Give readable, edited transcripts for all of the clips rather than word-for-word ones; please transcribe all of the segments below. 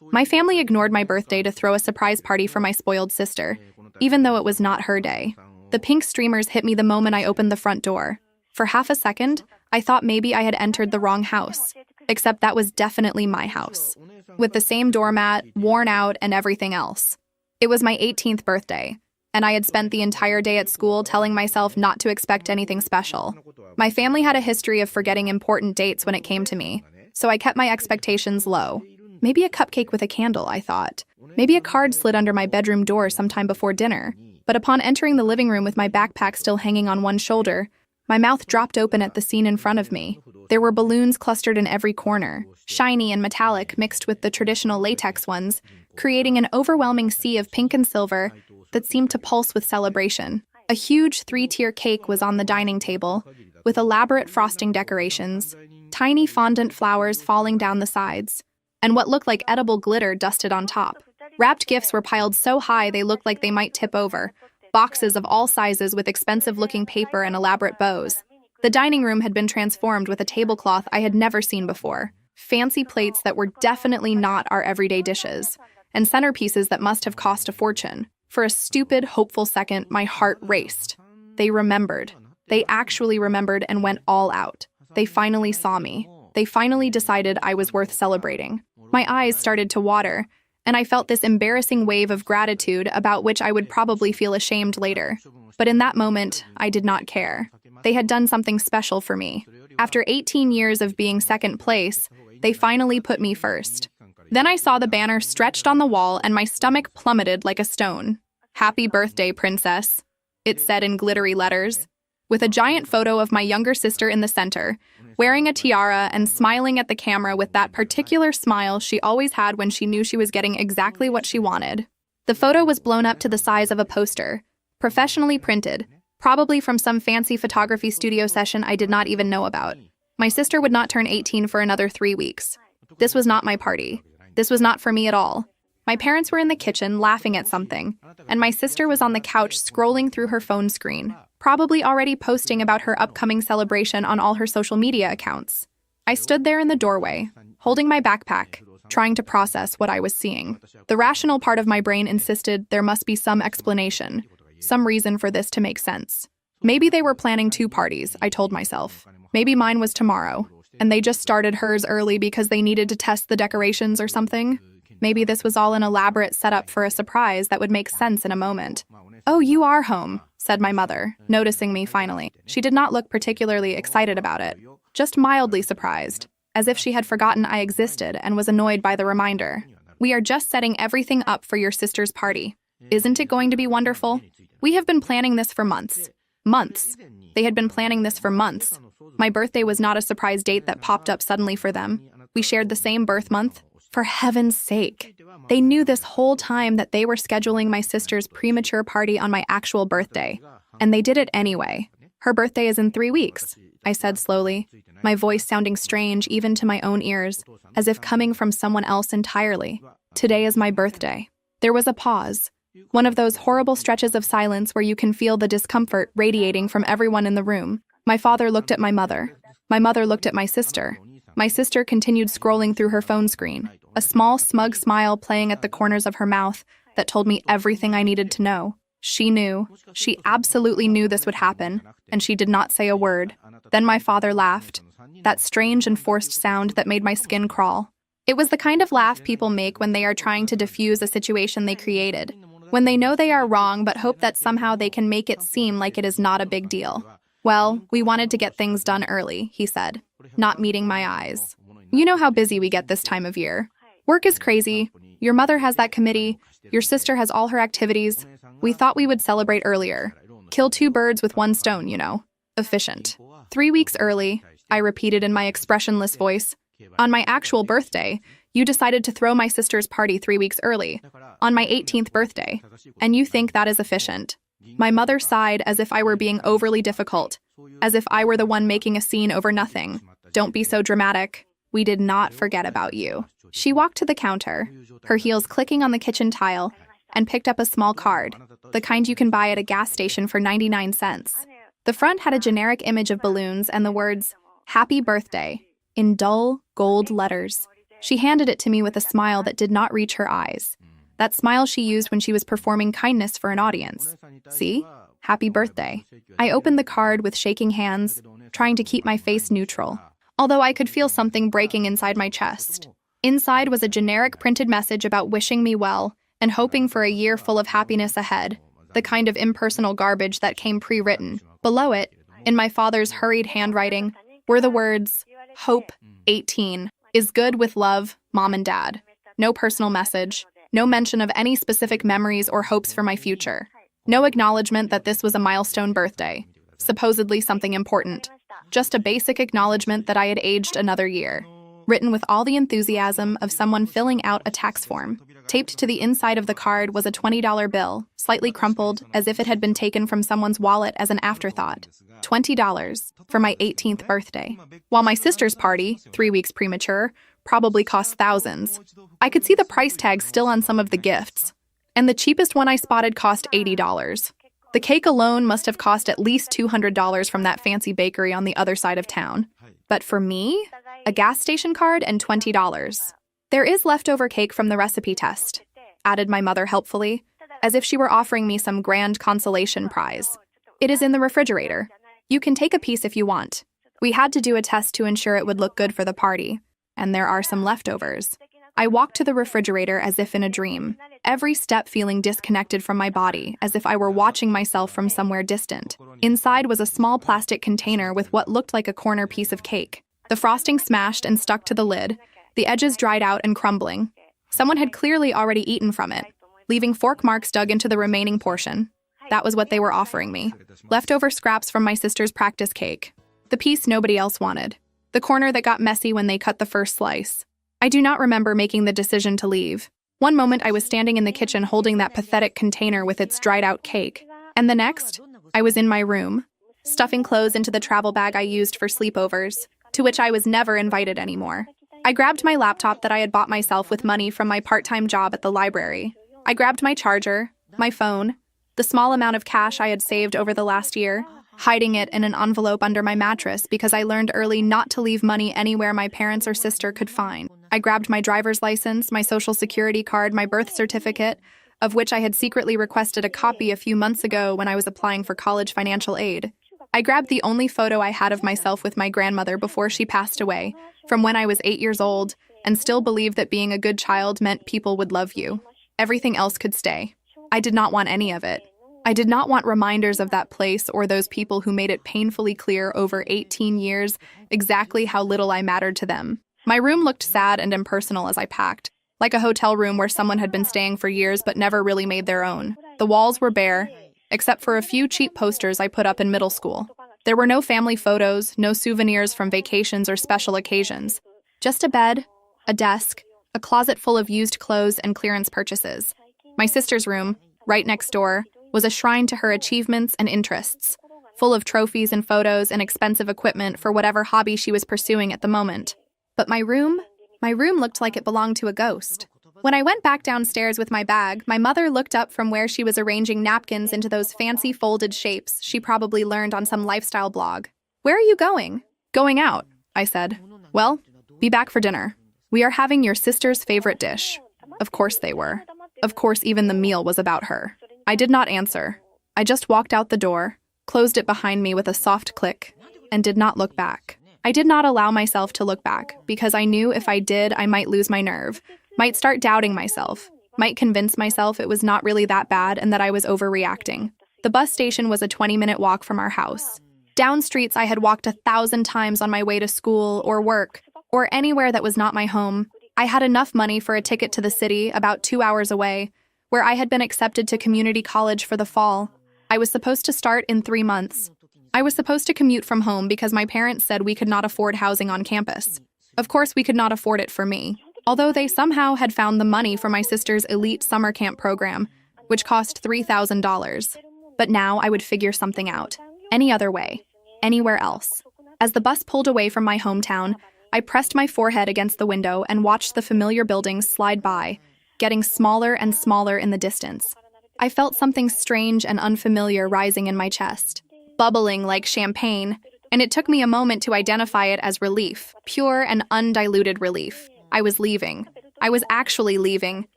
My family ignored my birthday to throw a surprise party for my spoiled sister, even though it was not her day. The pink streamers hit me the moment I opened the front door. For half a second, I thought maybe I had entered the wrong house, except that was definitely my house, with the same doormat, worn out, and everything else. It was my 18th birthday, and I had spent the entire day at school telling myself not to expect anything special. My family had a history of forgetting important dates when it came to me, so I kept my expectations low. Maybe a cupcake with a candle, I thought. Maybe a card slid under my bedroom door sometime before dinner. But upon entering the living room with my backpack still hanging on one shoulder, my mouth dropped open at the scene in front of me. There were balloons clustered in every corner, shiny and metallic mixed with the traditional latex ones, creating an overwhelming sea of pink and silver that seemed to pulse with celebration. A huge 3-tier cake was on the dining table, with elaborate frosting decorations, tiny fondant flowers falling down the sides, and what looked like edible glitter dusted on top. Wrapped gifts were piled so high they looked like they might tip over, boxes of all sizes with expensive-looking paper and elaborate bows. The dining room had been transformed with a tablecloth I had never seen before, fancy plates that were definitely not our everyday dishes, and centerpieces that must have cost a fortune. For a stupid, hopeful second, my heart raced. They remembered. They actually remembered and went all out. They finally saw me. They finally decided I was worth celebrating. My eyes started to water, and I felt this embarrassing wave of gratitude about which I would probably feel ashamed later. But in that moment, I did not care. They had done something special for me. After 18 years of being second place, they finally put me first. Then I saw the banner stretched on the wall and my stomach plummeted like a stone. "Happy birthday, princess," it said in glittery letters, with a giant photo of my younger sister in the center, wearing a tiara and smiling at the camera with that particular smile she always had when she knew she was getting exactly what she wanted. The photo was blown up to the size of a poster, professionally printed, probably from some fancy photography studio session I did not even know about. My sister would not turn 18 for another 3 weeks. This was not my party. This was not for me at all. My parents were in the kitchen laughing at something, and my sister was on the couch scrolling through her phone screen, probably already posting about her upcoming celebration on all her social media accounts. I stood there in the doorway, holding my backpack, trying to process what I was seeing. The rational part of my brain insisted there must be some explanation, some reason for this to make sense. Maybe they were planning 2 parties, I told myself. Maybe mine was tomorrow, and they just started hers early because they needed to test the decorations or something. Maybe this was all an elaborate setup for a surprise that would make sense in a moment. "Oh, you are home," said my mother, noticing me finally. She did not look particularly excited about it, just mildly surprised, as if she had forgotten I existed and was annoyed by the reminder. "We are just setting everything up for your sister's party. Isn't it going to be wonderful? We have been planning this for months. Months. They had been planning this for months. My birthday was not a surprise date that popped up suddenly for them. We shared the same birth month. For heaven's sake. They knew this whole time that they were scheduling my sister's premature party on my actual birthday. And they did it anyway. Her birthday is in 3 weeks," I said slowly, my voice sounding strange even to my own ears, as if coming from someone else entirely. "Today is my birthday." There was a pause. One of those horrible stretches of silence where you can feel the discomfort radiating from everyone in the room. My father looked at my mother. My mother looked at my sister. My sister continued scrolling through her phone screen, a small, smug smile playing at the corners of her mouth that told me everything I needed to know. She knew. She absolutely knew this would happen, and she did not say a word. Then my father laughed, that strange and forced sound that made my skin crawl. It was the kind of laugh people make when they are trying to diffuse a situation they created, when they know they are wrong but hope that somehow they can make it seem like it is not a big deal. "Well, we wanted to get things done early," he said, not meeting my eyes. "You know how busy we get this time of year. Work is crazy. Your mother has that committee. Your sister has all her activities. We thought we would celebrate earlier. Kill 2 birds with 1 stone, you know. Efficient. 3 weeks early," I repeated in my expressionless voice. "On my actual birthday, you decided to throw my sister's party 3 weeks early, on my 18th birthday, and you think that is efficient." My mother sighed as if I were being overly difficult, as if I were the one making a scene over nothing. "Don't be so dramatic. We did not forget about you." She walked to the counter, her heels clicking on the kitchen tile, and picked up a small card, the kind you can buy at a gas station for 99 cents. The front had a generic image of balloons and the words, "Happy Birthday," in dull, gold letters. She handed it to me with a smile that did not reach her eyes. That smile she used when she was performing kindness for an audience. See? Happy birthday. I opened the card with shaking hands, trying to keep my face neutral, although I could feel something breaking inside my chest. Inside was a generic printed message about wishing me well and hoping for a year full of happiness ahead, the kind of impersonal garbage that came pre-written. Below it, in my father's hurried handwriting, were the words, Hope, 18, is good with love, Mom and Dad. No personal message, no mention of any specific memories or hopes for my future. No acknowledgement that this was a milestone birthday, supposedly something important. Just a basic acknowledgement that I had aged another year. Written with all the enthusiasm of someone filling out a tax form. Taped to the inside of the card was a $20 bill, slightly crumpled, as if it had been taken from someone's wallet as an afterthought. $20 for my 18th birthday. While my sister's party, 3 weeks premature, probably cost thousands. I could see the price tag still on some of the gifts, and the cheapest one I spotted cost $80. The cake alone must have cost at least $200 from that fancy bakery on the other side of town. But for me, a gas station card and $20. There is leftover cake from the recipe test, added my mother helpfully, as if she were offering me some grand consolation prize. It is in the refrigerator. You can take a piece if you want. We had to do a test to ensure it would look good for the party, and there are some leftovers. I walked to the refrigerator as if in a dream, every step feeling disconnected from my body, as if I were watching myself from somewhere distant. Inside was a small plastic container with what looked like a corner piece of cake. The frosting smashed and stuck to the lid, the edges dried out and crumbling. Someone had clearly already eaten from it, leaving fork marks dug into the remaining portion. That was what they were offering me. Leftover scraps from my sister's practice cake. The piece nobody else wanted. The corner that got messy when they cut the first slice. I do not remember making the decision to leave. One moment I was standing in the kitchen holding that pathetic container with its dried-out cake. And the next, I was in my room, stuffing clothes into the travel bag I used for sleepovers, to which I was never invited anymore. I grabbed my laptop that I had bought myself with money from my part-time job at the library. I grabbed my charger, my phone, the small amount of cash I had saved over the last year, hiding it in an envelope under my mattress because I learned early not to leave money anywhere my parents or sister could find. I grabbed my driver's license, my social security card, my birth certificate, of which I had secretly requested a copy a few months ago when I was applying for college financial aid. I grabbed the only photo I had of myself with my grandmother before she passed away, from when I was 8 years old, and still believed that being a good child meant people would love you. Everything else could stay. I did not want any of it. I did not want reminders of that place or those people who made it painfully clear over 18 years exactly how little I mattered to them. My room looked sad and impersonal as I packed, like a hotel room where someone had been staying for years but never really made their own. The walls were bare, except for a few cheap posters I put up in middle school. There were no family photos, no souvenirs from vacations or special occasions. Just a bed, a desk, a closet full of used clothes and clearance purchases. My sister's room, right next door, was a shrine to her achievements and interests, full of trophies and photos and expensive equipment for whatever hobby she was pursuing at the moment. But my room looked like it belonged to a ghost. When I went back downstairs with my bag, my mother looked up from where she was arranging napkins into those fancy folded shapes she probably learned on some lifestyle blog. "Where are you going?" "Going out," I said. "Well, be back for dinner. We are having your sister's favorite dish." Of course they were. Of course even the meal was about her. I did not answer. I just walked out the door, closed it behind me with a soft click, and did not look back. I did not allow myself to look back, because I knew if I did, I might lose my nerve, might start doubting myself, might convince myself it was not really that bad and that I was overreacting. The bus station was a 20-minute walk from our house. Down streets I had walked 1,000 times on my way to school or work, or anywhere that was not my home. I had enough money for a ticket to the city, about 2 hours away, where I had been accepted to community college for the fall. I was supposed to start in 3 months. I was supposed to commute from home because my parents said we could not afford housing on campus. Of course, we could not afford it for me, although they somehow had found the money for my sister's elite summer camp program, which cost $3,000. But now I would figure something out. Any other way. Anywhere else. As the bus pulled away from my hometown, I pressed my forehead against the window and watched the familiar buildings slide by, getting smaller and smaller in the distance. I felt something strange and unfamiliar rising in my chest, bubbling like champagne, and it took me a moment to identify it as relief, pure and undiluted relief. I was leaving. I was actually leaving,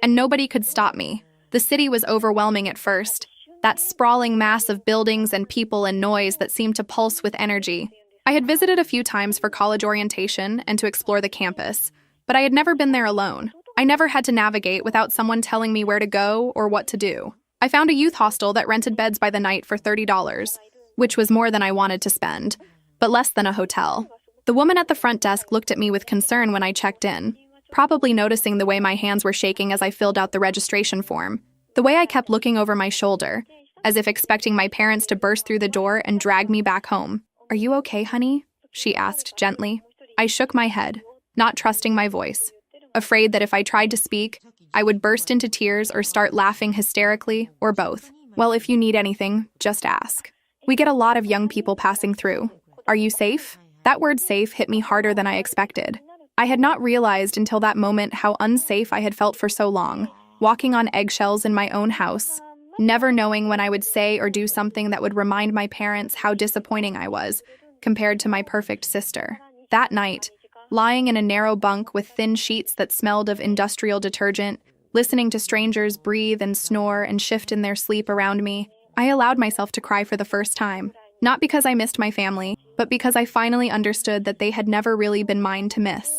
and nobody could stop me. The city was overwhelming at first, that sprawling mass of buildings and people and noise that seemed to pulse with energy. I had visited a few times for college orientation and to explore the campus, but I had never been there alone. I never had to navigate without someone telling me where to go or what to do. I found a youth hostel that rented beds by the night for $30, which was more than I wanted to spend, but less than a hotel. The woman at the front desk looked at me with concern when I checked in, probably noticing the way my hands were shaking as I filled out the registration form, the way I kept looking over my shoulder, as if expecting my parents to burst through the door and drag me back home. "Are you okay, honey?" she asked gently. I shook my head, not trusting my voice, afraid that if I tried to speak, I would burst into tears or start laughing hysterically, or both. "Well, if you need anything, just ask. We get a lot of young people passing through. Are you safe?" That word safe hit me harder than I expected. I had not realized until that moment how unsafe I had felt for so long, walking on eggshells in my own house, never knowing when I would say or do something that would remind my parents how disappointing I was, compared to my perfect sister. That night, lying in a narrow bunk with thin sheets that smelled of industrial detergent, listening to strangers breathe and snore and shift in their sleep around me, I allowed myself to cry for the first time. Not because I missed my family, but because I finally understood that they had never really been mine to miss.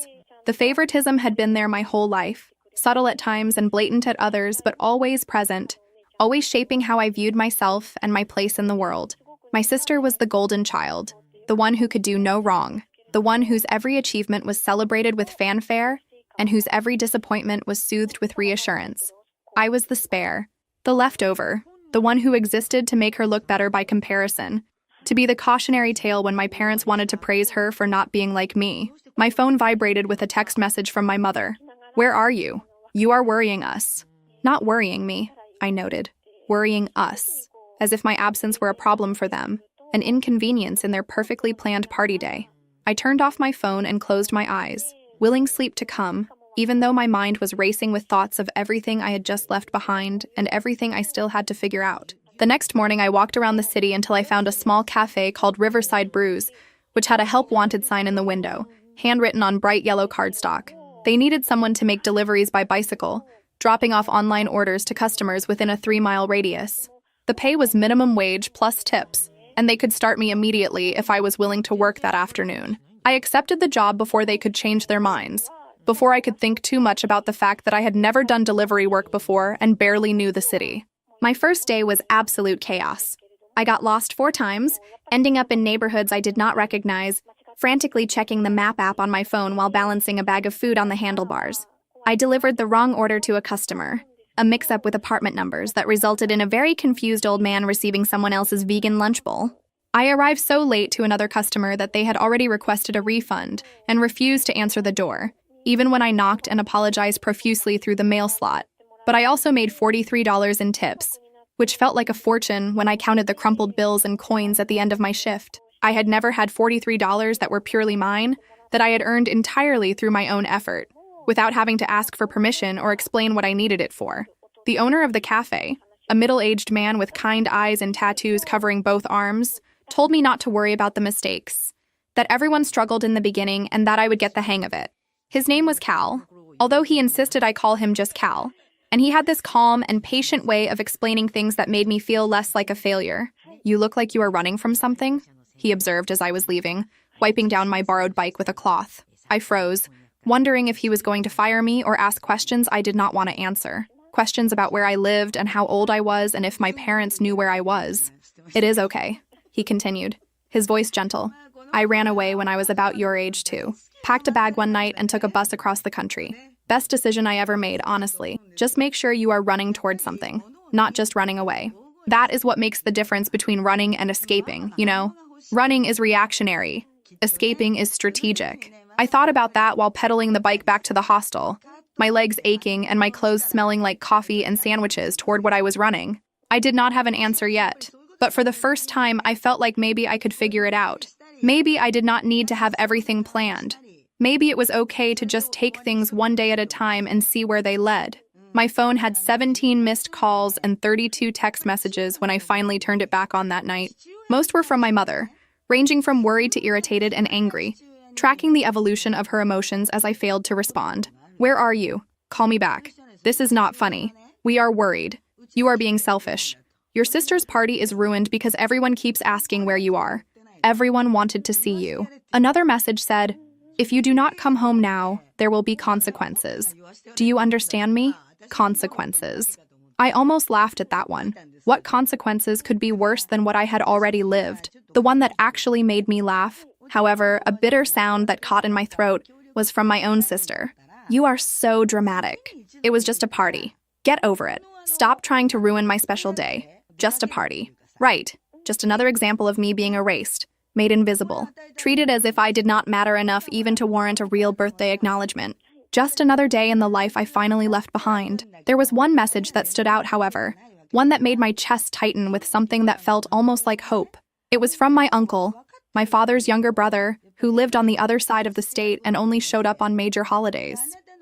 The favoritism had been there my whole life, subtle at times and blatant at others, but always present, always shaping how I viewed myself and my place in the world. My sister was the golden child, the one who could do no wrong, the one whose every achievement was celebrated with fanfare, and whose every disappointment was soothed with reassurance. I was the spare, the leftover, the one who existed to make her look better by comparison, to be the cautionary tale when my parents wanted to praise her for not being like me. My phone vibrated with a text message from my mother. "Where are you? You are worrying us." Not worrying me, I noted. Worrying us. As if my absence were a problem for them, an inconvenience in their perfectly planned party day. I turned off my phone and closed my eyes, willing sleep to come, even though my mind was racing with thoughts of everything I had just left behind and everything I still had to figure out. The next morning, I walked around the city until I found a small cafe called Riverside Brews, which had a help wanted sign in the window, handwritten on bright yellow cardstock. They needed someone to make deliveries by bicycle, dropping off online orders to customers within a 3-mile radius. The pay was minimum wage plus tips, and they could start me immediately if I was willing to work that afternoon. I accepted the job before they could change their minds, before I could think too much about the fact that I had never done delivery work before and barely knew the city. My first day was absolute chaos. I got lost 4 times, ending up in neighborhoods I did not recognize, frantically checking the map app on my phone while balancing a bag of food on the handlebars. I delivered the wrong order to a customer, a mix-up with apartment numbers that resulted in a very confused old man receiving someone else's vegan lunch bowl. I arrived so late to another customer that they had already requested a refund and refused to answer the door, even when I knocked and apologized profusely through the mail slot. But I also made $43 in tips, which felt like a fortune when I counted the crumpled bills and coins at the end of my shift. I had never had $43 that were purely mine, that I had earned entirely through my own effort, without having to ask for permission or explain what I needed it for. The owner of the cafe, a middle-aged man with kind eyes and tattoos covering both arms, told me not to worry about the mistakes, that everyone struggled in the beginning and that I would get the hang of it. His name was Cal, although he insisted I call him just Cal, and he had this calm and patient way of explaining things that made me feel less like a failure. "You look like you are running from something," he observed as I was leaving, wiping down my borrowed bike with a cloth. I froze, wondering if he was going to fire me or ask questions I did not want to answer. Questions about where I lived and how old I was and if my parents knew where I was. "It is okay," he continued, his voice gentle. "I ran away when I was about your age too. Packed a bag one night and took a bus across the country. Best decision I ever made, honestly. Just make sure you are running towards something, not just running away. That is what makes the difference between running and escaping, you know? Running is reactionary. Escaping is strategic." I thought about that while pedaling the bike back to the hostel, my legs aching and my clothes smelling like coffee and sandwiches toward what I was running. I did not have an answer yet, but for the first time I felt like maybe I could figure it out. Maybe I did not need to have everything planned. Maybe it was okay to just take things one day at a time and see where they led. My phone had 17 missed calls and 32 text messages when I finally turned it back on that night. Most were from my mother, ranging from worried to irritated and angry, tracking the evolution of her emotions as I failed to respond. Where are you? Call me back. This is not funny. We are worried. You are being selfish. Your sister's party is ruined because everyone keeps asking where you are. Everyone wanted to see you. Another message said, if you do not come home now, there will be consequences. Do you understand me? Consequences. I almost laughed at that one. What consequences could be worse than what I had already lived? The one that actually made me laugh, however, a bitter sound that caught in my throat, was from my own sister. You are so dramatic. It was just a party. Get over it. Stop trying to ruin my special day. Just a party. Right. Just another example of me being erased, made invisible, treated as if I did not matter enough even to warrant a real birthday acknowledgement. Just another day in the life I finally left behind. There was one message that stood out, however, one that made my chest tighten with something that felt almost like hope. It was from my uncle, my father's younger brother, who lived on the other side of the state and only showed up on major holidays.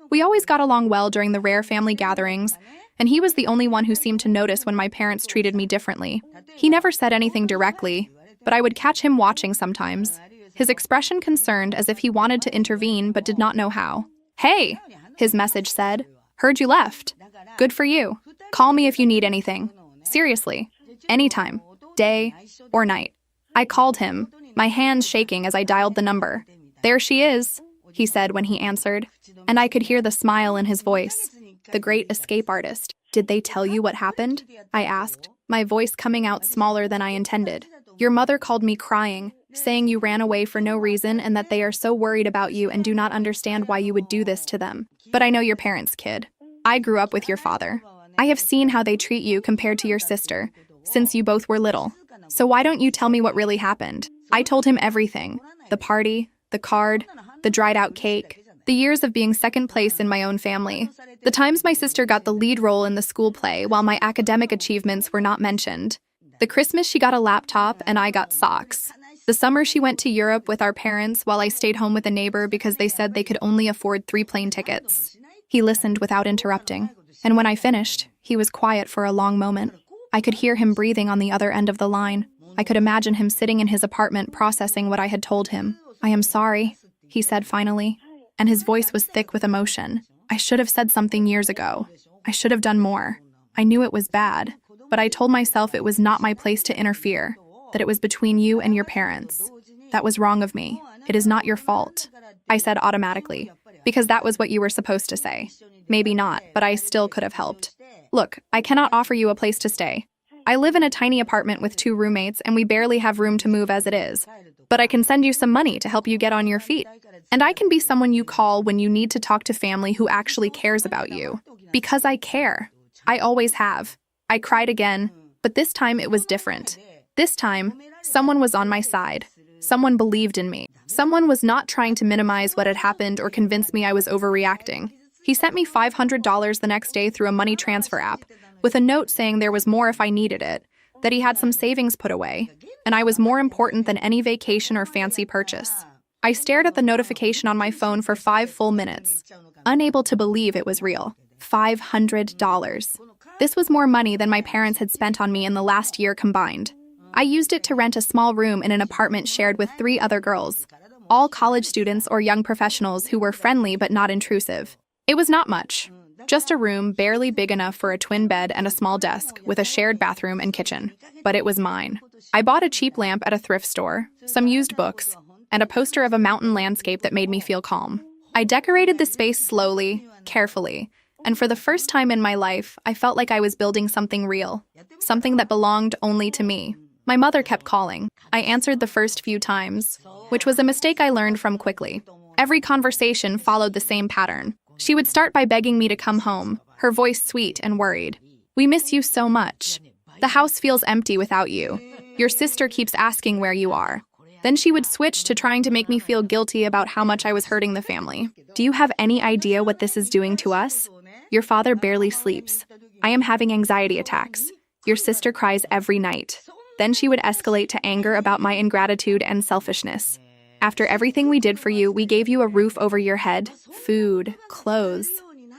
We always got along well during the rare family gatherings, and he was the only one who seemed to notice when my parents treated me differently. He never said anything directly, but I would catch him watching sometimes. His expression concerned as if he wanted to intervene but did not know how. Hey, his message said. Heard you left. Good for you. Call me if you need anything. Seriously. Anytime. Day or night. I called him, my hands shaking as I dialed the number. There she is, he said when he answered, and I could hear the smile in his voice. The great escape artist. Did they tell you what happened? I asked, my voice coming out smaller than I intended. Your mother called me crying, saying you ran away for no reason and that they are so worried about you and do not understand why you would do this to them. But I know your parents, kid. I grew up with your father. I have seen how they treat you compared to your sister, since you both were little. So why don't you tell me what really happened? I told him everything. The party, the card, the dried-out cake, the years of being second place in my own family, the times my sister got the lead role in the school play while my academic achievements were not mentioned, the Christmas she got a laptop and I got socks, the summer she went to Europe with our parents while I stayed home with a neighbor because they said they could only afford 3 plane tickets. He listened without interrupting, and when I finished, he was quiet for a long moment. I could hear him breathing on the other end of the line. I could imagine him sitting in his apartment processing what I had told him. I am sorry, he said finally, and his voice was thick with emotion. I should have said something years ago. I should have done more. I knew it was bad, but I told myself it was not my place to interfere, that it was between you and your parents. That was wrong of me. It is not your fault, I said automatically, because that was what you were supposed to say. Maybe not, but I still could have helped. Look, I cannot offer you a place to stay. I live in a tiny apartment with 2 roommates and we barely have room to move as it is. But I can send you some money to help you get on your feet. And I can be someone you call when you need to talk to family who actually cares about you. Because I care. I always have. I cried again, but this time it was different. This time, someone was on my side. Someone believed in me. Someone was not trying to minimize what had happened or convince me I was overreacting. He sent me $500 the next day through a money transfer app, with a note saying there was more if I needed it, that he had some savings put away, and I was more important than any vacation or fancy purchase. I stared at the notification on my phone for 5 full minutes, unable to believe it was real. $500. This was more money than my parents had spent on me in the last year combined. I used it to rent a small room in an apartment shared with 3 other girls, all college students or young professionals who were friendly but not intrusive. It was not much. Just a room barely big enough for a twin bed and a small desk with a shared bathroom and kitchen. But it was mine. I bought a cheap lamp at a thrift store, some used books, and a poster of a mountain landscape that made me feel calm. I decorated the space slowly, carefully, and for the first time in my life, I felt like I was building something real, something that belonged only to me. My mother kept calling. I answered the first few times, which was a mistake I learned from quickly. Every conversation followed the same pattern. She would start by begging me to come home, her voice sweet and worried. We miss you so much. The house feels empty without you. Your sister keeps asking where you are. Then she would switch to trying to make me feel guilty about how much I was hurting the family. Do you have any idea what this is doing to us? Your father barely sleeps. I am having anxiety attacks. Your sister cries every night. Then she would escalate to anger about my ingratitude and selfishness. After everything we did for you, we gave you a roof over your head, food, clothes.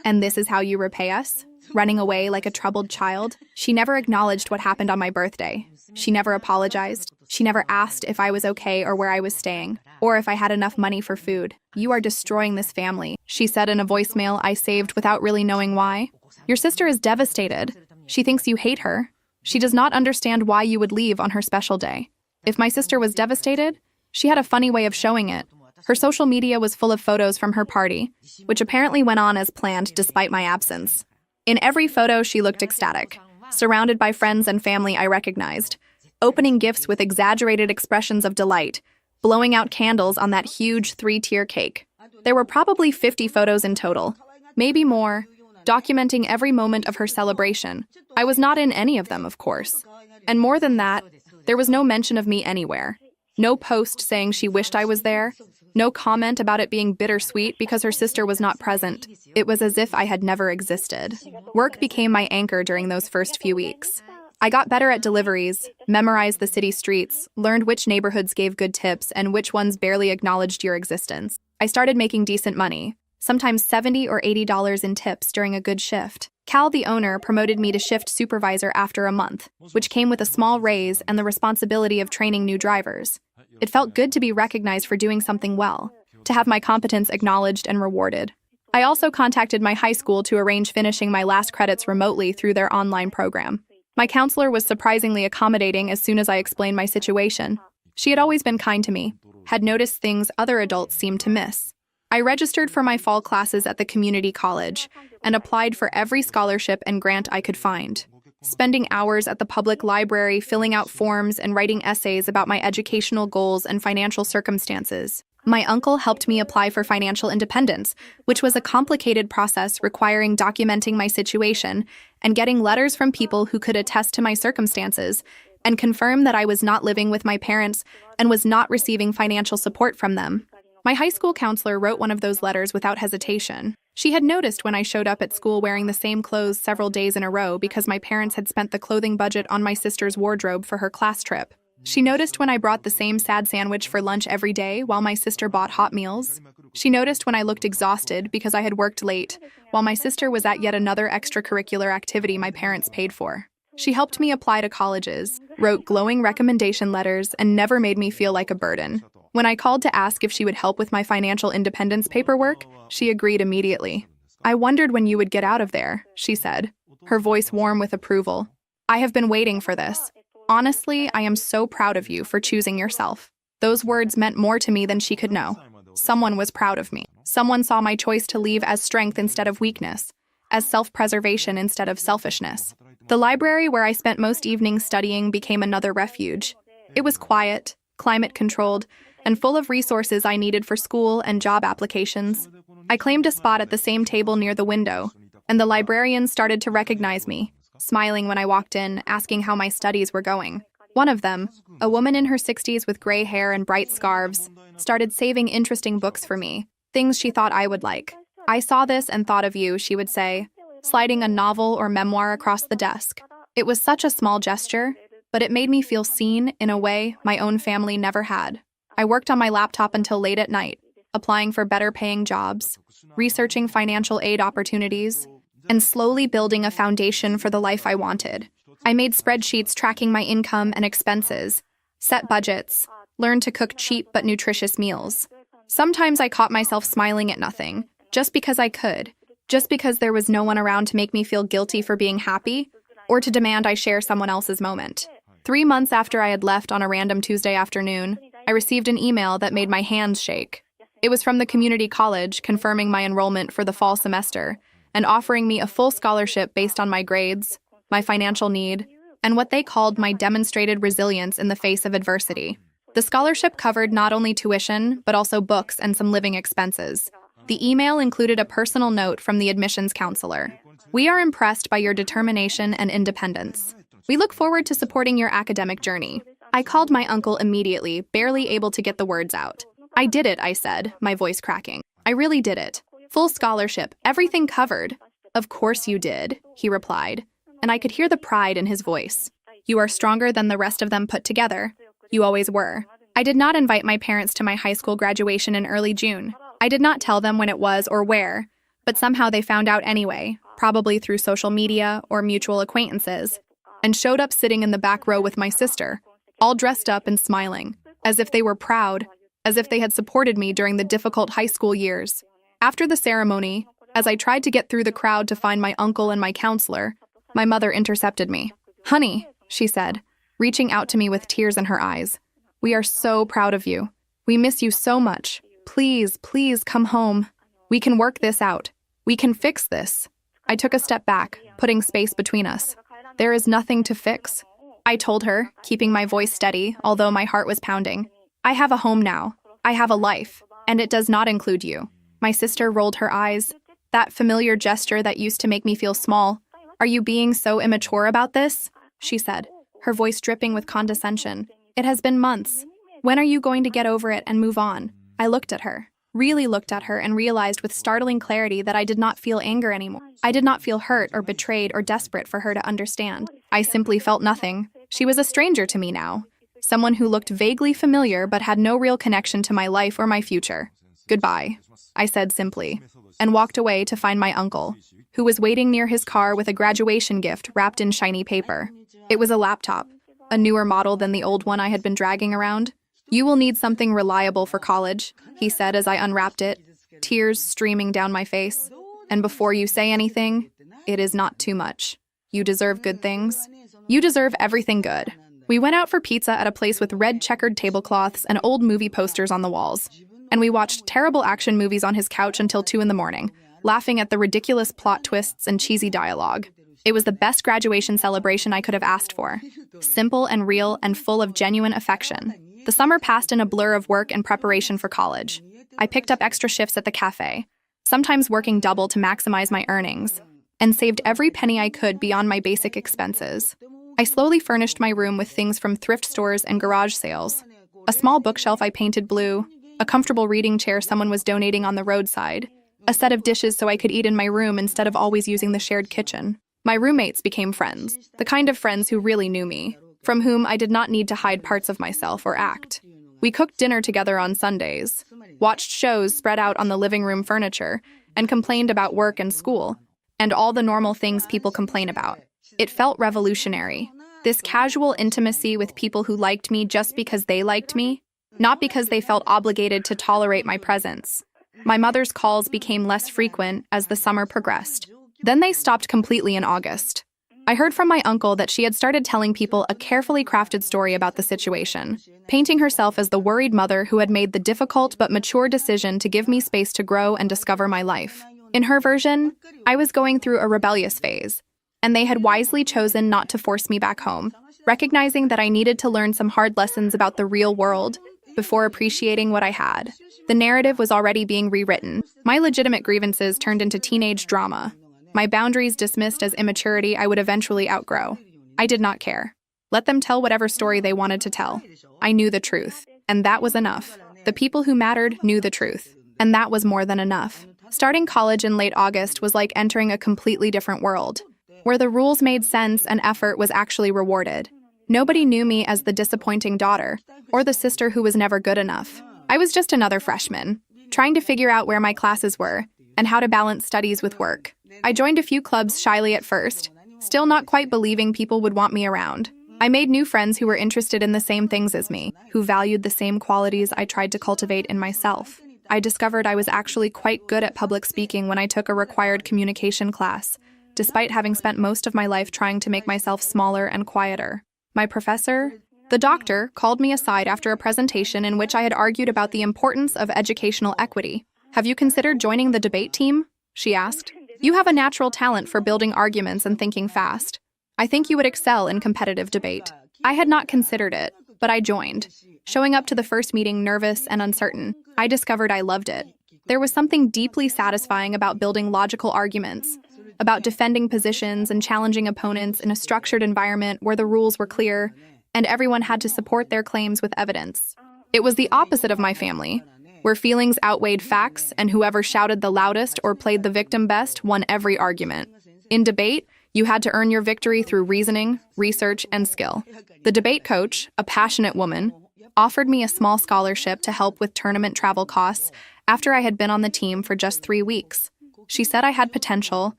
And this is how you repay us? Running away like a troubled child? She never acknowledged what happened on my birthday. She never apologized. She never asked if I was okay or where I was staying, or if I had enough money for food. You are destroying this family, she said in a voicemail I saved without really knowing why. Your sister is devastated. She thinks you hate her. She does not understand why you would leave on her special day. If my sister was devastated, she had a funny way of showing it. Her social media was full of photos from her party, which apparently went on as planned despite my absence. In every photo, she looked ecstatic, surrounded by friends and family I recognized, opening gifts with exaggerated expressions of delight, blowing out candles on that huge 3-tier cake. There were probably 50 photos in total, maybe more, documenting every moment of her celebration. I was not in any of them, of course. And more than that, there was no mention of me anywhere. No post saying she wished I was there. No comment about it being bittersweet because her sister was not present. It was as if I had never existed. Work became my anchor during those first few weeks. I got better at deliveries, memorized the city streets, learned which neighborhoods gave good tips and which ones barely acknowledged your existence. I started making decent money, sometimes $70 or $80 in tips during a good shift. Cal, the owner, promoted me to shift supervisor after a month, which came with a small raise and the responsibility of training new drivers. It felt good to be recognized for doing something well, to have my competence acknowledged and rewarded. I also contacted my high school to arrange finishing my last credits remotely through their online program. My counselor was surprisingly accommodating as soon as I explained my situation. She had always been kind to me, had noticed things other adults seemed to miss. I registered for my fall classes at the community college and applied for every scholarship and grant I could find, spending hours at the public library filling out forms and writing essays about my educational goals and financial circumstances. My uncle helped me apply for financial independence, which was a complicated process requiring documenting my situation and getting letters from people who could attest to my circumstances and confirm that I was not living with my parents and was not receiving financial support from them. My high school counselor wrote one of those letters without hesitation. She had noticed when I showed up at school wearing the same clothes several days in a row because my parents had spent the clothing budget on my sister's wardrobe for her class trip. She noticed when I brought the same sad sandwich for lunch every day while my sister bought hot meals. She noticed when I looked exhausted because I had worked late, while my sister was at yet another extracurricular activity my parents paid for. She helped me apply to colleges, wrote glowing recommendation letters, and never made me feel like a burden. When I called to ask if she would help with my financial independence paperwork, she agreed immediately. "I wondered when you would get out of there," she said, her voice warm with approval. "I have been waiting for this. Honestly, I am so proud of you for choosing yourself." Those words meant more to me than she could know. Someone was proud of me. Someone saw my choice to leave as strength instead of weakness, as self-preservation instead of selfishness. The library where I spent most evenings studying became another refuge. It was quiet, climate-controlled, and full of resources I needed for school and job applications. I claimed a spot at the same table near the window, and the librarians started to recognize me, smiling when I walked in, asking how my studies were going. One of them, a woman in her 60s with gray hair and bright scarves, started saving interesting books for me, things she thought I would like. "I saw this and thought of you," she would say, sliding a novel or memoir across the desk. It was such a small gesture, but it made me feel seen in a way my own family never had. I worked on my laptop until late at night, applying for better-paying jobs, researching financial aid opportunities, and slowly building a foundation for the life I wanted. I made spreadsheets tracking my income and expenses, set budgets, learned to cook cheap but nutritious meals. Sometimes I caught myself smiling at nothing, just because I could, just because there was no one around to make me feel guilty for being happy, or to demand I share someone else's moment. 3 months after I had left on a random Tuesday afternoon, I received an email that made my hands shake. It was from the community college confirming my enrollment for the fall semester and offering me a full scholarship based on my grades, my financial need, and what they called my demonstrated resilience in the face of adversity. The scholarship covered not only tuition, but also books and some living expenses. The email included a personal note from the admissions counselor. "We are impressed by your determination and independence. We look forward to supporting your academic journey." I called my uncle immediately, barely able to get the words out. "I did it," I said, my voice cracking. "I really did it. Full scholarship, everything covered." "Of course you did," he replied, and I could hear the pride in his voice. "You are stronger than the rest of them put together. You always were." I did not invite my parents to my high school graduation in early June. I did not tell them when it was or where, But somehow they found out anyway, probably through social media or mutual acquaintances, and showed up sitting in the back row with my sister, all dressed up and smiling, as if they were proud, as if they had supported me during the difficult high school years. After the ceremony, as I tried to get through the crowd to find my uncle and my counselor, my mother intercepted me. "Honey," she said, reaching out to me with tears in her eyes, "we are so proud of you. We miss you so much. Please, please come home. We can work this out. We can fix this." I took a step back, putting space between us. "There is nothing to fix," I told her, keeping my voice steady, although my heart was pounding. "I have a home now. I have a life, and it does not include you." My sister rolled her eyes, that familiar gesture that used to make me feel small. "Are you being so immature about this?" she said, her voice dripping with condescension. "It has been months. When are you going to get over it and move on?" I looked at her, really looked at her, and realized with startling clarity that I did not feel anger anymore. I did not feel hurt or betrayed or desperate for her to understand. I simply felt nothing. She was a stranger to me now, someone who looked vaguely familiar but had no real connection to my life or my future. "Goodbye," I said simply, and walked away to find my uncle, who was waiting near his car with a graduation gift wrapped in shiny paper. It was a laptop, a newer model than the old one I had been dragging around. "You will need something reliable for college," he said as I unwrapped it, tears streaming down my face. "And before you say anything, it is not too much. You deserve good things. You deserve everything good." We went out for pizza at a place with red checkered tablecloths and old movie posters on the walls, and we watched terrible action movies on his couch until 2 a.m, laughing at the ridiculous plot twists and cheesy dialogue. It was the best graduation celebration I could have asked for. Simple and real and full of genuine affection. The summer passed in a blur of work and preparation for college. I picked up extra shifts at the cafe, sometimes working double to maximize my earnings, and saved every penny I could beyond my basic expenses. I slowly furnished my room with things from thrift stores and garage sales. A small bookshelf I painted blue, a comfortable reading chair someone was donating on the roadside, a set of dishes so I could eat in my room instead of always using the shared kitchen. My roommates became friends, the kind of friends who really knew me, from whom I did not need to hide parts of myself or act. We cooked dinner together on Sundays, watched shows spread out on the living room furniture, and complained about work and school, and all the normal things people complain about. It felt revolutionary. This casual intimacy with people who liked me just because they liked me, not because they felt obligated to tolerate my presence. My mother's calls became less frequent as the summer progressed. Then they stopped completely in August. I heard from my uncle that she had started telling people a carefully crafted story about the situation, painting herself as the worried mother who had made the difficult but mature decision to give me space to grow and discover my life. In her version, I was going through a rebellious phase, and they had wisely chosen not to force me back home, recognizing that I needed to learn some hard lessons about the real world before appreciating what I had. The narrative was already being rewritten. My legitimate grievances turned into teenage drama. My boundaries dismissed as immaturity I would eventually outgrow. I did not care. Let them tell whatever story they wanted to tell. I knew the truth, and that was enough. The people who mattered knew the truth, and that was more than enough. Starting college in late August was like entering a completely different world, where the rules made sense and effort was actually rewarded. Nobody knew me as the disappointing daughter, or the sister who was never good enough. I was just another freshman, trying to figure out where my classes were, and how to balance studies with work. I joined a few clubs shyly at first, still not quite believing people would want me around. I made new friends who were interested in the same things as me, who valued the same qualities I tried to cultivate in myself. I discovered I was actually quite good at public speaking when I took a required communication class, despite having spent most of my life trying to make myself smaller and quieter. My professor, the doctor, called me aside after a presentation in which I had argued about the importance of educational equity. "Have you considered joining the debate team?" she asked. "You have a natural talent for building arguments and thinking fast. I think you would excel in competitive debate." I had not considered it, but I joined. Showing up to the first meeting nervous and uncertain, I discovered I loved it. There was something deeply satisfying about building logical arguments, about defending positions and challenging opponents in a structured environment where the rules were clear and everyone had to support their claims with evidence. It was the opposite of my family, where feelings outweighed facts and whoever shouted the loudest or played the victim best won every argument. In debate, you had to earn your victory through reasoning, research, and skill. The debate coach, a passionate woman, offered me a small scholarship to help with tournament travel costs after I had been on the team for just 3 weeks. She said I had potential,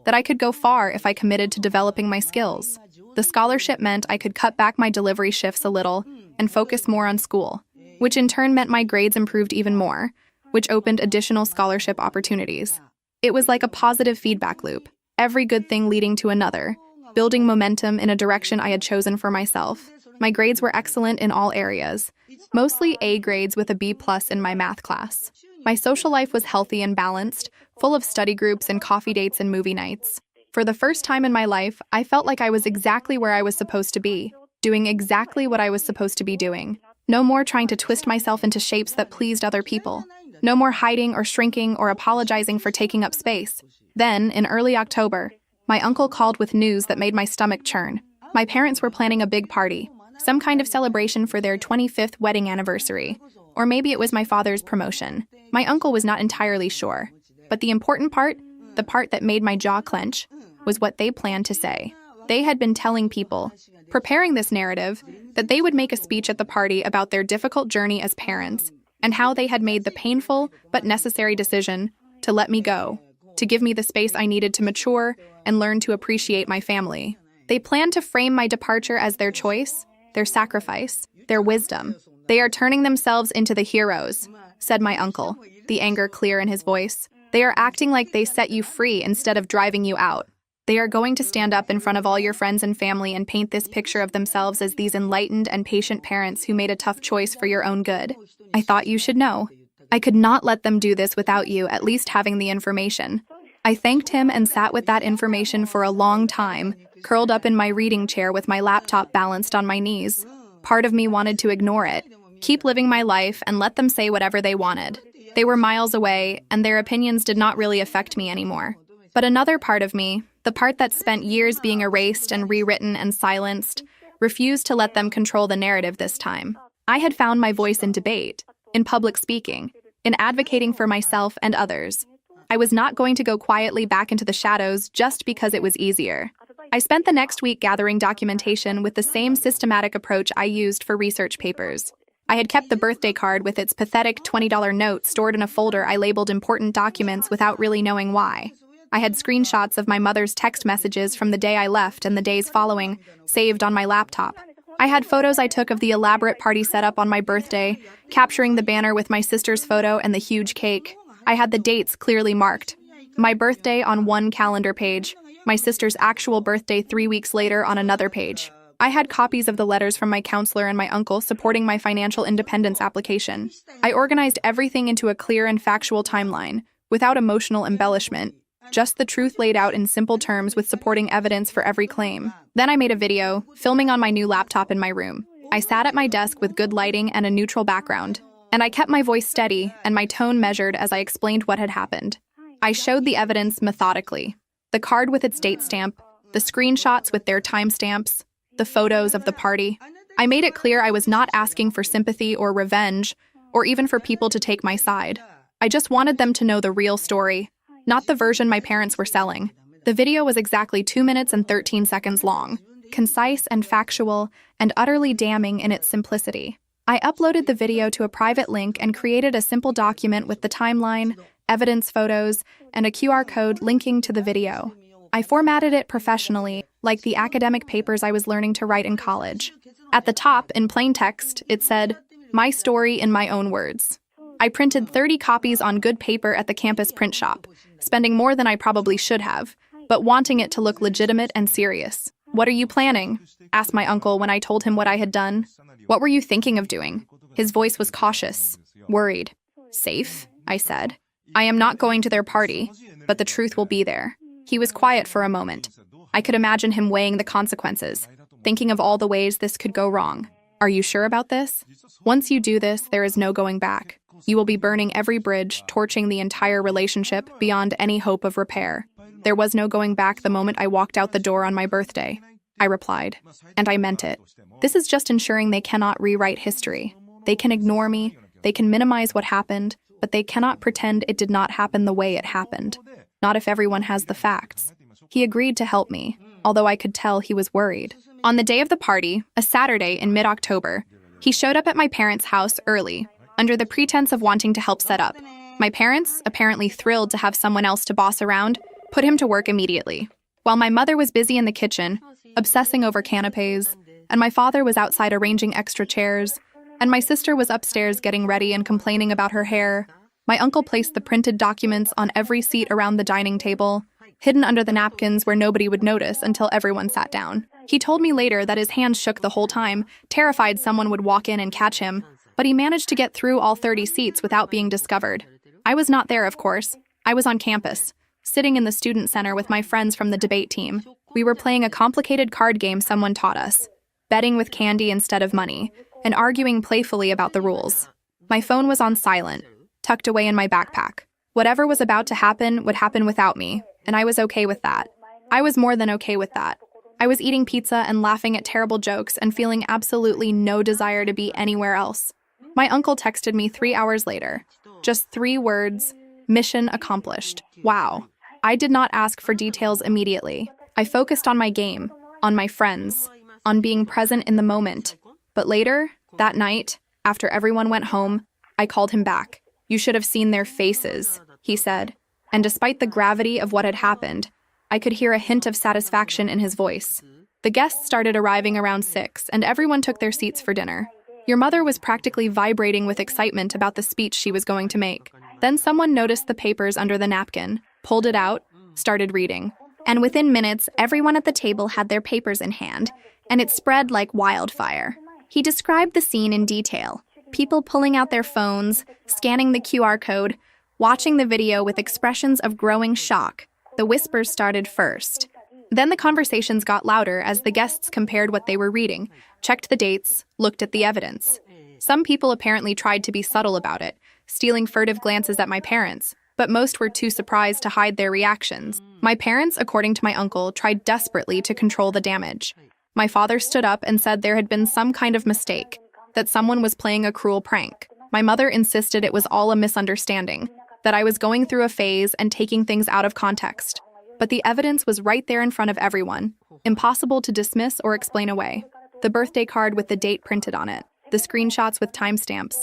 that I could go far if I committed to developing my skills. The scholarship meant I could cut back my delivery shifts a little and focus more on school, which in turn meant my grades improved even more, which opened additional scholarship opportunities. It was like a positive feedback loop, every good thing leading to another, building momentum in a direction I had chosen for myself. My grades were excellent in all areas, mostly A grades with a B+ in my math class. My social life was healthy and balanced, full of study groups and coffee dates and movie nights. For the first time in my life, I felt like I was exactly where I was supposed to be, doing exactly what I was supposed to be doing. No more trying to twist myself into shapes that pleased other people. No more hiding or shrinking or apologizing for taking up space. Then, in early October, my uncle called with news that made my stomach churn. My parents were planning a big party, some kind of celebration for their 25th wedding anniversary. Or maybe it was my father's promotion. My uncle was not entirely sure. But the important part, the part that made my jaw clench, was what they planned to say. They had been telling people, preparing this narrative, that they would make a speech at the party about their difficult journey as parents, and how they had made the painful but necessary decision to let me go, to give me the space I needed to mature and learn to appreciate my family. They planned to frame my departure as their choice, their sacrifice, their wisdom. They are turning themselves into the heroes, said my uncle, the anger clear in his voice. They are acting like they set you free instead of driving you out. They are going to stand up in front of all your friends and family and paint this picture of themselves as these enlightened and patient parents who made a tough choice for your own good. I thought you should know. I could not let them do this without you at least having the information. I thanked him and sat with that information for a long time, curled up in my reading chair with my laptop balanced on my knees. Part of me wanted to ignore it, keep living my life, and let them say whatever they wanted. They were miles away, and their opinions did not really affect me anymore. But another part of me, the part that spent years being erased and rewritten and silenced, refused to let them control the narrative this time. I had found my voice in debate, in public speaking, in advocating for myself and others. I was not going to go quietly back into the shadows just because it was easier. I spent the next week gathering documentation with the same systematic approach I used for research papers. I had kept the birthday card with its pathetic $20 note stored in a folder I labeled important documents without really knowing why. I had screenshots of my mother's text messages from the day I left and the days following, saved on my laptop. I had photos I took of the elaborate party setup on my birthday, capturing the banner with my sister's photo and the huge cake. I had the dates clearly marked. My birthday on one calendar page, my sister's actual birthday 3 weeks later on another page. I had copies of the letters from my counselor and my uncle supporting my financial independence application. I organized everything into a clear and factual timeline, without emotional embellishment, just the truth laid out in simple terms with supporting evidence for every claim. Then I made a video, filming on my new laptop in my room. I sat at my desk with good lighting and a neutral background, and I kept my voice steady and my tone measured as I explained what had happened. I showed the evidence methodically. The card with its date stamp, the screenshots with their timestamps, the photos of the party. I made it clear I was not asking for sympathy or revenge, or even for people to take my side. I just wanted them to know the real story, not the version my parents were selling. The video was exactly 2 minutes and 13 seconds long, concise and factual, and utterly damning in its simplicity. I uploaded the video to a private link and created a simple document with the timeline, evidence photos, and a QR code linking to the video. I formatted it professionally, like the academic papers I was learning to write in college. At the top, in plain text, it said, "My story in my own words." I printed 30 copies on good paper at the campus print shop, spending more than I probably should have, but wanting it to look legitimate and serious. "What are you planning?" asked my uncle when I told him what I had done. "What were you thinking of doing?" His voice was cautious, worried. "Safe," I said. "I am not going to their party, but the truth will be there." He was quiet for a moment. I could imagine him weighing the consequences, thinking of all the ways this could go wrong. "Are you sure about this? Once you do this, there is no going back. You will be burning every bridge, torching the entire relationship beyond any hope of repair." There was no going back the moment I walked out the door on my birthday. I replied, and I meant it. This is just ensuring they cannot rewrite history. They can ignore me, they can minimize what happened, but they cannot pretend it did not happen the way it happened. Not if everyone has the facts. He agreed to help me, although I could tell he was worried. On the day of the party, a Saturday in mid-October, he showed up at my parents' house early, under the pretense of wanting to help set up. My parents, apparently thrilled to have someone else to boss around, put him to work immediately. While my mother was busy in the kitchen, obsessing over canapes, and my father was outside arranging extra chairs, and my sister was upstairs getting ready and complaining about her hair, my uncle placed the printed documents on every seat around the dining table, hidden under the napkins where nobody would notice until everyone sat down. He told me later that his hands shook the whole time, terrified someone would walk in and catch him, but he managed to get through all 30 seats without being discovered. I was not there, of course. I was on campus, sitting in the student center with my friends from the debate team. We were playing a complicated card game someone taught us, betting with candy instead of money, and arguing playfully about the rules. My phone was on silent, tucked away in my backpack. Whatever was about to happen would happen without me, and I was okay with that. I was more than okay with that. I was eating pizza and laughing at terrible jokes and feeling absolutely no desire to be anywhere else. My uncle texted me 3 hours later. Just 3 words, mission accomplished. Wow. I did not ask for details immediately. I focused on my game, on my friends, on being present in the moment. But later, that night, after everyone went home, I called him back. You should have seen their faces, he said. And despite the gravity of what had happened, I could hear a hint of satisfaction in his voice. The guests started arriving around 6, and everyone took their seats for dinner. Your mother was practically vibrating with excitement about the speech she was going to make. Then someone noticed the papers under the napkin, pulled it out, started reading. And within minutes, everyone at the table had their papers in hand, and it spread like wildfire. He described the scene in detail. People pulling out their phones, scanning the QR code, watching the video with expressions of growing shock. The whispers started first. Then the conversations got louder as the guests compared what they were reading, checked the dates, looked at the evidence. Some people apparently tried to be subtle about it, stealing furtive glances at my parents, but most were too surprised to hide their reactions. My parents, according to my uncle, tried desperately to control the damage. My father stood up and said there had been some kind of mistake, that someone was playing a cruel prank. My mother insisted it was all a misunderstanding, that I was going through a phase and taking things out of context. But the evidence was right there in front of everyone, impossible to dismiss or explain away. The birthday card with the date printed on it, the screenshots with timestamps,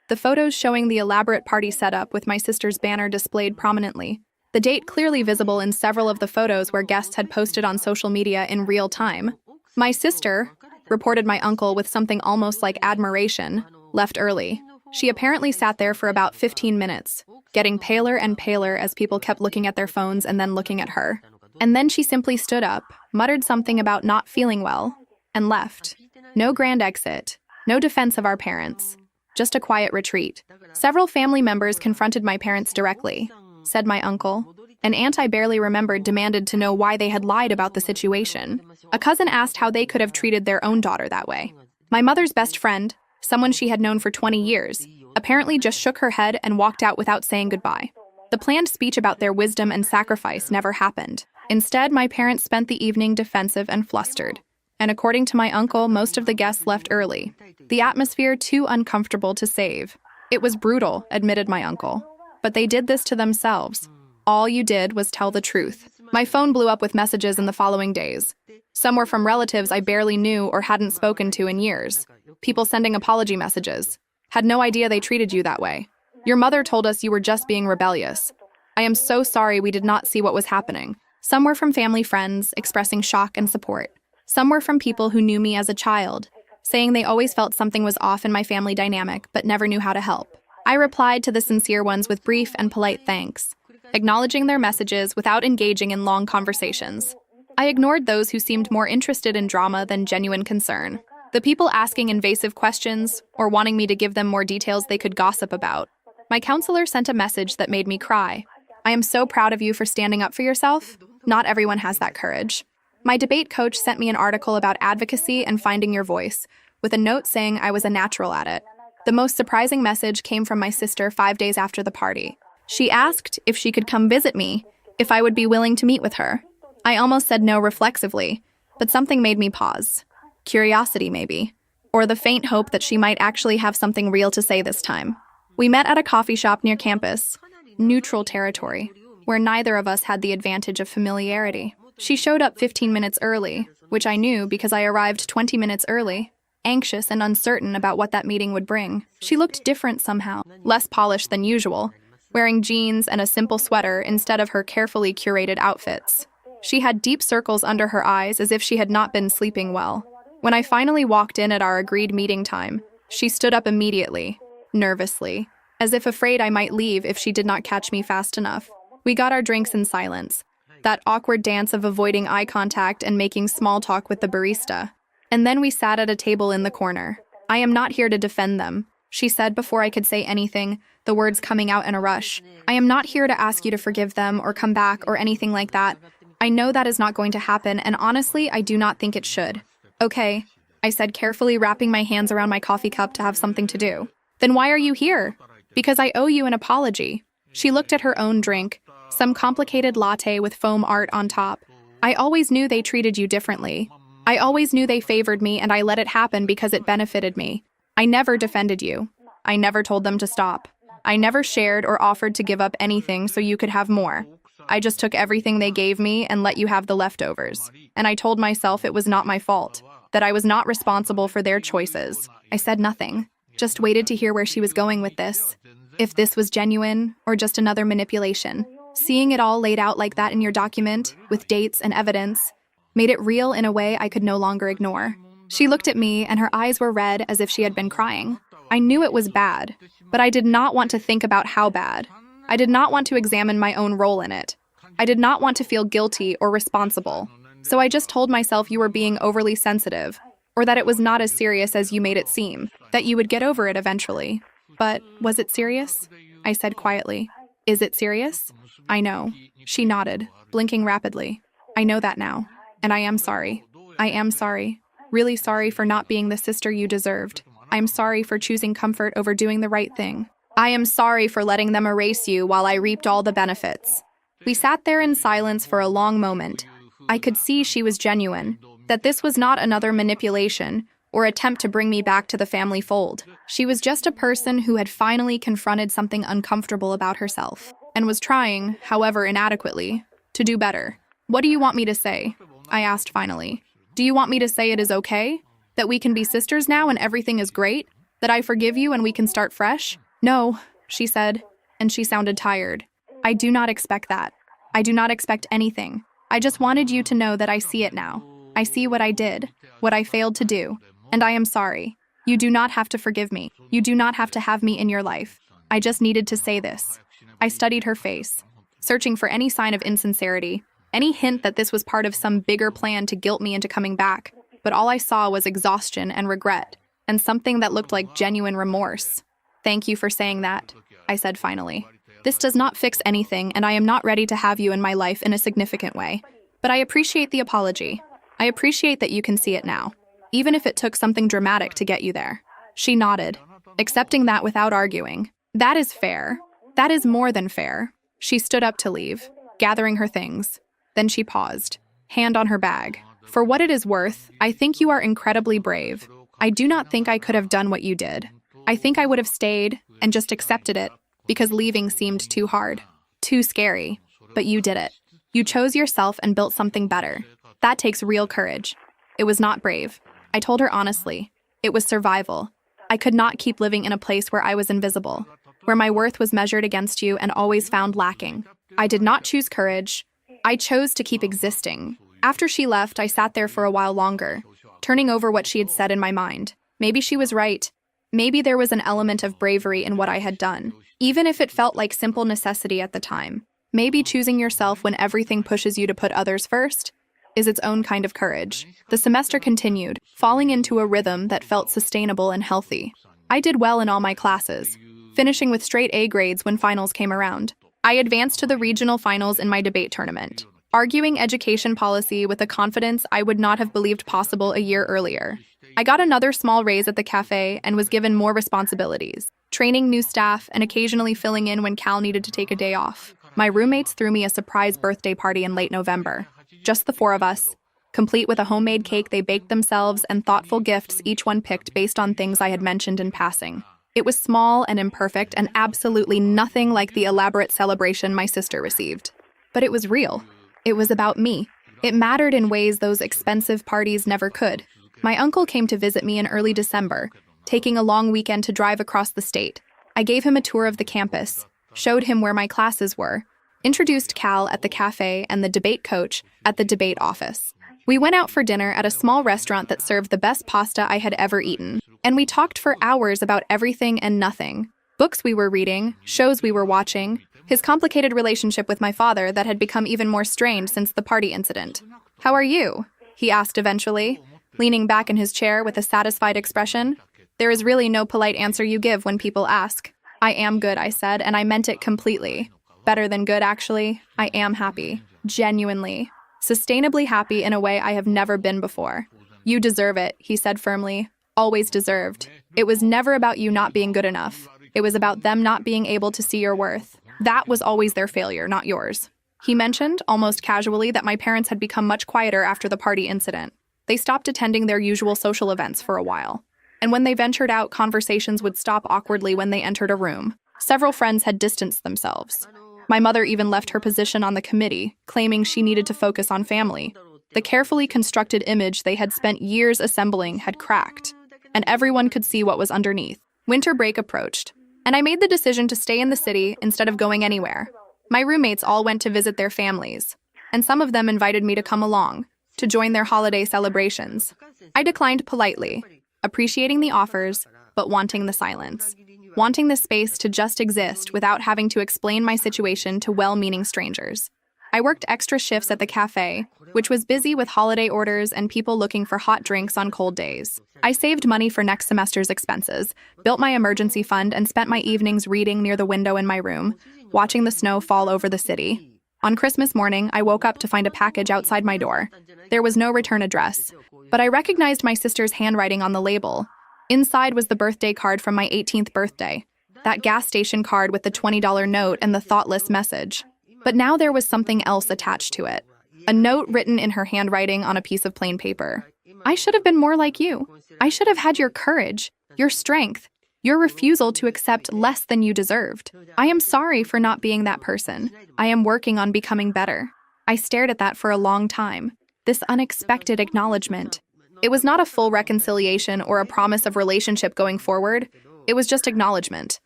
the photos showing the elaborate party setup with my sister's banner displayed prominently, the date clearly visible in several of the photos where guests had posted on social media in real time. My sister, reported my uncle with something almost like admiration, left early. She apparently sat there for about 15 minutes, getting paler and paler as people kept looking at their phones and then looking at her. And then she simply stood up, muttered something about not feeling well, and left. No grand exit, no defense of our parents, just a quiet retreat. Several family members confronted my parents directly, said my uncle. An aunt I barely remembered demanded to know why they had lied about the situation. A cousin asked how they could have treated their own daughter that way. My mother's best friend, someone she had known for 20 years, apparently just shook her head and walked out without saying goodbye. The planned speech about their wisdom and sacrifice never happened. Instead, my parents spent the evening defensive and flustered. And according to my uncle, most of the guests left early. The atmosphere too uncomfortable to save. It was brutal, admitted my uncle. But they did this to themselves. All you did was tell the truth. My phone blew up with messages in the following days. Some were from relatives I barely knew or hadn't spoken to in years. People sending apology messages. Had no idea they treated you that way. Your mother told us you were just being rebellious. I am so sorry we did not see what was happening. Some were from family friends, expressing shock and support. Some were from people who knew me as a child, saying they always felt something was off in my family dynamic, but never knew how to help. I replied to the sincere ones with brief and polite thanks, acknowledging their messages without engaging in long conversations. I ignored those who seemed more interested in drama than genuine concern. The people asking invasive questions or wanting me to give them more details they could gossip about. My counselor sent a message that made me cry. I am so proud of you for standing up for yourself. Not everyone has that courage. My debate coach sent me an article about advocacy and finding your voice, with a note saying I was a natural at it. The most surprising message came from my sister 5 days after the party. She asked if she could come visit me, if I would be willing to meet with her. I almost said no reflexively, but something made me pause. Curiosity, maybe. Or the faint hope that she might actually have something real to say this time. We met at a coffee shop near campus, neutral territory, where neither of us had the advantage of familiarity. She showed up 15 minutes early, which I knew because I arrived 20 minutes early, anxious and uncertain about what that meeting would bring. She looked different somehow, less polished than usual, wearing jeans and a simple sweater instead of her carefully curated outfits. She had deep circles under her eyes as if she had not been sleeping well. When I finally walked in at our agreed meeting time, she stood up immediately, nervously, as if afraid I might leave if she did not catch me fast enough. We got our drinks in silence, that awkward dance of avoiding eye contact and making small talk with the barista. And then we sat at a table in the corner. "I am not here to defend them," she said before I could say anything, the words coming out in a rush. "I am not here to ask you to forgive them or come back or anything like that. I know that is not going to happen, and honestly, I do not think it should." "Okay," I said, carefully wrapping my hands around my coffee cup to have something to do. "Then why are you here?" "Because I owe you an apology." She looked at her own drink, some complicated latte with foam art on top. "I always knew they treated you differently. I always knew they favored me, and I let it happen because it benefited me. I never defended you. I never told them to stop. I never shared or offered to give up anything so you could have more. I just took everything they gave me and let you have the leftovers. And I told myself it was not my fault, that I was not responsible for their choices." I said nothing, just waited to hear where she was going with this. If this was genuine or just another manipulation. Seeing it all laid out like that in your document, with dates and evidence, made it real in a way I could no longer ignore. She looked at me and her eyes were red as if she had been crying. I knew it was bad, but I did not want to think about how bad. I did not want to examine my own role in it. I did not want to feel guilty or responsible. So I just told myself you were being overly sensitive, or that it was not as serious as you made it seem, that you would get over it eventually. But was it serious? I said quietly. "Is it serious?" "I know." She nodded, blinking rapidly. "I know that now. And I am sorry. I am sorry. Really sorry for not being the sister you deserved. I am sorry for choosing comfort over doing the right thing. I am sorry for letting them erase you while I reaped all the benefits." We sat there in silence for a long moment. I could see she was genuine, that this was not another manipulation or attempt to bring me back to the family fold. She was just a person who had finally confronted something uncomfortable about herself, and was trying, however inadequately, to do better. "What do you want me to say?" I asked finally. "Do you want me to say it is okay? That we can be sisters now and everything is great? That I forgive you and we can start fresh?" "No," she said, and she sounded tired. "I do not expect that. I do not expect anything. I just wanted you to know that I see it now. I see what I did, what I failed to do, and I am sorry. You do not have to forgive me. You do not have to have me in your life. I just needed to say this." I studied her face, searching for any sign of insincerity, any hint that this was part of some bigger plan to guilt me into coming back, but all I saw was exhaustion and regret, and something that looked like genuine remorse. "Thank you for saying that," I said finally. "This does not fix anything, and I am not ready to have you in my life in a significant way. But I appreciate the apology. I appreciate that you can see it now, even if it took something dramatic to get you there." She nodded, accepting that without arguing. "That is fair. That is more than fair." She stood up to leave, gathering her things. Then she paused, hand on her bag. "For what it is worth, I think you are incredibly brave. I do not think I could have done what you did. I think I would have stayed and just accepted it, because leaving seemed too hard, too scary. But you did it. You chose yourself and built something better. That takes real courage." It was not brave. I told her honestly. It was survival. I could not keep living in a place where I was invisible, where my worth was measured against you and always found lacking. I did not choose courage. I chose to keep existing. After she left, I sat there for a while longer, turning over what she had said in my mind. Maybe she was right. Maybe there was an element of bravery in what I had done, even if it felt like simple necessity at the time. Maybe choosing yourself when everything pushes you to put others first is its own kind of courage. The semester continued, falling into a rhythm that felt sustainable and healthy. I did well in all my classes, finishing with straight A grades when finals came around. I advanced to the regional finals in my debate tournament, arguing education policy with a confidence I would not have believed possible a year earlier. I got another small raise at the cafe and was given more responsibilities, training new staff and occasionally filling in when Cal needed to take a day off. My roommates threw me a surprise birthday party in late November. Just the four of us, complete with a homemade cake they baked themselves and thoughtful gifts each one picked based on things I had mentioned in passing. It was small and imperfect and absolutely nothing like the elaborate celebration my sister received. But it was real. It was about me. It mattered in ways those expensive parties never could. My uncle came to visit me in early December, taking a long weekend to drive across the state. I gave him a tour of the campus, showed him where my classes were, introduced Cal at the cafe and the debate coach at the debate office. We went out for dinner at a small restaurant that served the best pasta I had ever eaten, and we talked for hours about everything and nothing. Books we were reading, shows we were watching, his complicated relationship with my father that had become even more strained since the party incident. "How are you?" he asked eventually, leaning back in his chair with a satisfied expression. There is really no polite answer you give when people ask. "I am good," I said, and I meant it completely. Better than good, actually. I am happy. Genuinely. Sustainably happy in a way I have never been before. "You deserve it," he said firmly. "Always deserved. It was never about you not being good enough. It was about them not being able to see your worth. That was always their failure, not yours." He mentioned, almost casually, that my parents had become much quieter after the party incident. They stopped attending their usual social events for a while. And when they ventured out, conversations would stop awkwardly when they entered a room. Several friends had distanced themselves. My mother even left her position on the committee, claiming she needed to focus on family. The carefully constructed image they had spent years assembling had cracked, and everyone could see what was underneath. Winter break approached, and I made the decision to stay in the city instead of going anywhere. My roommates all went to visit their families, and some of them invited me to come along, to join their holiday celebrations. I declined politely, appreciating the offers, but wanting the silence. Wanting the space to just exist without having to explain my situation to well-meaning strangers. I worked extra shifts at the cafe, which was busy with holiday orders and people looking for hot drinks on cold days. I saved money for next semester's expenses, built my emergency fund, and spent my evenings reading near the window in my room, watching the snow fall over the city. On Christmas morning, I woke up to find a package outside my door. There was no return address, but I recognized my sister's handwriting on the label. Inside was the birthday card from my 18th birthday, that gas station card with the $20 note and the thoughtless message. But now there was something else attached to it, a note written in her handwriting on a piece of plain paper. "I should have been more like you. I should have had your courage, your strength, your refusal to accept less than you deserved. I am sorry for not being that person. I am working on becoming better." I stared at that for a long time, this unexpected acknowledgement. It was not a full reconciliation or a promise of relationship going forward. It was just acknowledgement,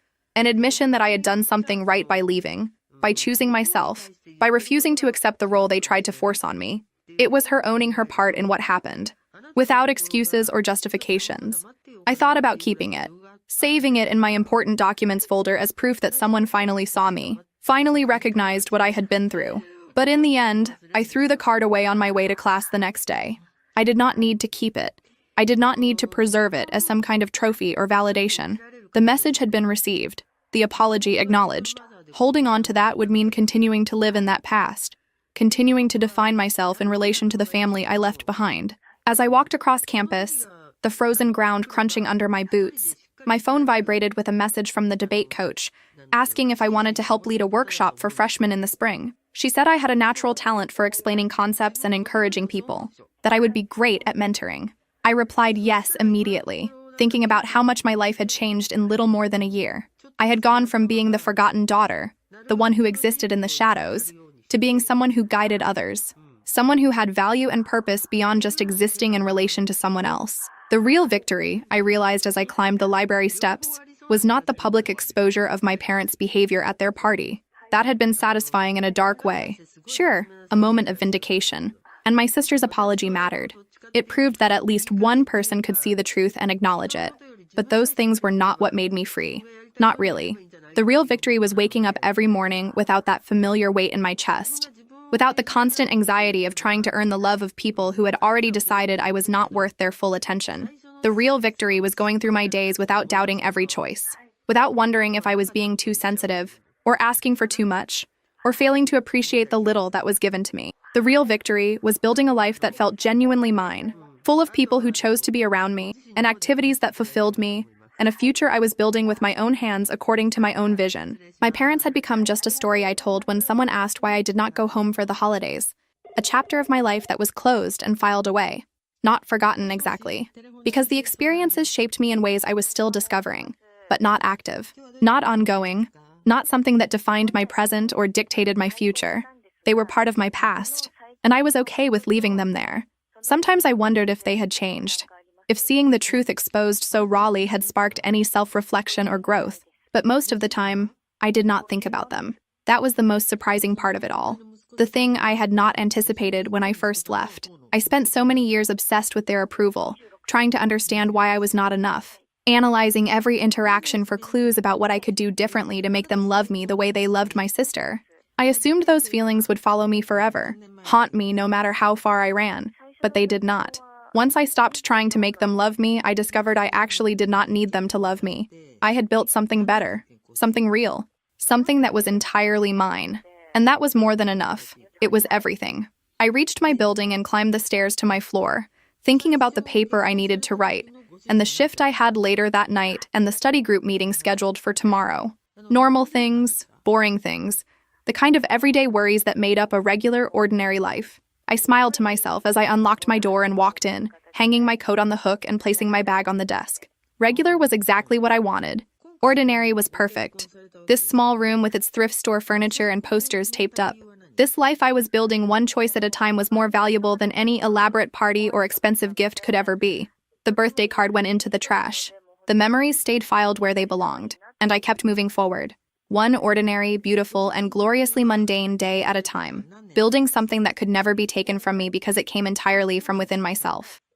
an admission that I had done something right by leaving, by choosing myself, by refusing to accept the role they tried to force on me. It was her owning her part in what happened, without excuses or justifications. I thought about keeping it, saving it in my important documents folder as proof that someone finally saw me, finally recognized what I had been through. But in the end, I threw the card away on my way to class the next day. I did not need to keep it. I did not need to preserve it as some kind of trophy or validation. The message had been received, the apology acknowledged. Holding on to that would mean continuing to live in that past, continuing to define myself in relation to the family I left behind. As I walked across campus, the frozen ground crunching under my boots, my phone vibrated with a message from the debate coach, asking if I wanted to help lead a workshop for freshmen in the spring. She said I had a natural talent for explaining concepts and encouraging people, that I would be great at mentoring. I replied yes immediately, thinking about how much my life had changed in little more than a year. I had gone from being the forgotten daughter, the one who existed in the shadows, to being someone who guided others, someone who had value and purpose beyond just existing in relation to someone else. The real victory, I realized as I climbed the library steps, was not the public exposure of my parents' behavior at their party. That had been satisfying in a dark way. Sure, a moment of vindication. And my sister's apology mattered. It proved that at least one person could see the truth and acknowledge it. But those things were not what made me free. Not really. The real victory was waking up every morning without that familiar weight in my chest, without the constant anxiety of trying to earn the love of people who had already decided I was not worth their full attention. The real victory was going through my days without doubting every choice, without wondering if I was being too sensitive, or asking for too much, or failing to appreciate the little that was given to me. The real victory was building a life that felt genuinely mine, full of people who chose to be around me, and activities that fulfilled me, and a future I was building with my own hands according to my own vision. My parents had become just a story I told when someone asked why I did not go home for the holidays. A chapter of my life that was closed and filed away. Not forgotten exactly, because the experiences shaped me in ways I was still discovering, but not active, not ongoing, not something that defined my present or dictated my future. They were part of my past, and I was okay with leaving them there. Sometimes I wondered if they had changed, if seeing the truth exposed so rawly had sparked any self-reflection or growth. But most of the time, I did not think about them. That was the most surprising part of it all. The thing I had not anticipated when I first left. I spent so many years obsessed with their approval, trying to understand why I was not enough, analyzing every interaction for clues about what I could do differently to make them love me the way they loved my sister. I assumed those feelings would follow me forever, haunt me no matter how far I ran, but they did not. Once I stopped trying to make them love me, I discovered I actually did not need them to love me. I had built something better, something real, something that was entirely mine. And that was more than enough. It was everything. I reached my building and climbed the stairs to my floor, thinking about the paper I needed to write, and the shift I had later that night and the study group meeting scheduled for tomorrow. Normal things, boring things, the kind of everyday worries that made up a regular, ordinary life. I smiled to myself as I unlocked my door and walked in, hanging my coat on the hook and placing my bag on the desk. Regular was exactly what I wanted. Ordinary was perfect. This small room with its thrift store furniture and posters taped up. This life I was building one choice at a time was more valuable than any elaborate party or expensive gift could ever be. The birthday card went into the trash. The memories stayed filed where they belonged, and I kept moving forward. One ordinary, beautiful, and gloriously mundane day at a time, building something that could never be taken from me because it came entirely from within myself.